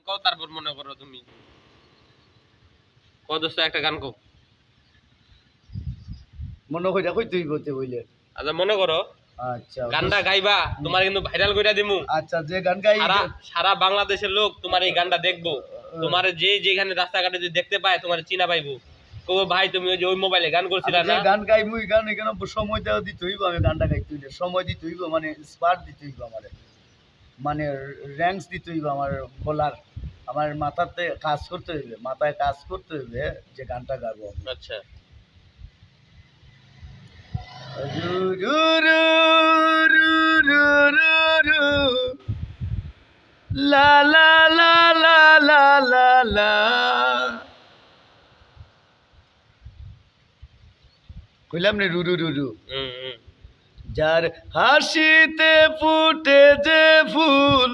কও তারপর মনে করো তুমি কও দোস্ত একটা গান কও মনে কইরা কই তুই বলতে বইলে আচ্ছা মনে করো আচ্ছা গানটা গাইবা তোমার কিন্তু ভাইরাল কইরা দিমু আচ্ছা যে গান গাই সারা সারা বাংলাদেশের লোক তোমার এই গানটা দেখবো তোমার যে যেখানে রাস্তাঘাটে যদি দেখতে পায় তোমার চিনা পাইবো কো ভাই তুমি ওই যে ওই মোবাইলে গান করছিলা না গান গাই মুই গান এখানে সময় দেওয়া দিতে হইব আমি গানটা গাইতে হইলে সময় দিতে হইব মানে স্পার্ট দিতে হইব আমার মানে র্যাঙ্কস দিতে হইব আমার বলার আমার মাথাতে কাজ করতে হইবে মাথায় কাজ করতে হইবে যে গানটা গাবো আচ্ছা রু রু রু রু রু রু রু লা লা লা লা লা লা লা কইলাম রে রু রু রু রু যার হাসিতে ফুটে যে ফুল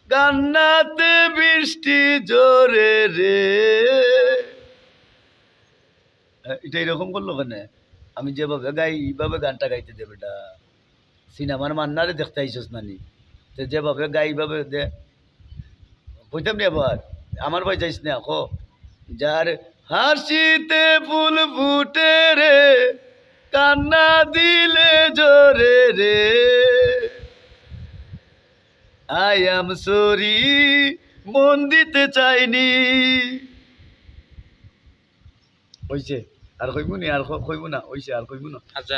কান্নাতে বৃষ্টি জোরে রে এটা এরকম করলো কেন আমি যেভাবে গাই এইভাবে গানটা গাইতে দেবে এটা সিনেমার মান্নারে দেখতে আইসস নানি তো যেভাবে গাই এইভাবে দে কইতাম রে আবার আমার ভাই যাইস না কো যার হাসিতে ফুল ফুটে রে কান্না দিলে জোরে রে আই এম সরি মন দিতে চাইনি হইছে আর কইবো নি আর কইবো না হইছে আর কইবো না আচ্ছা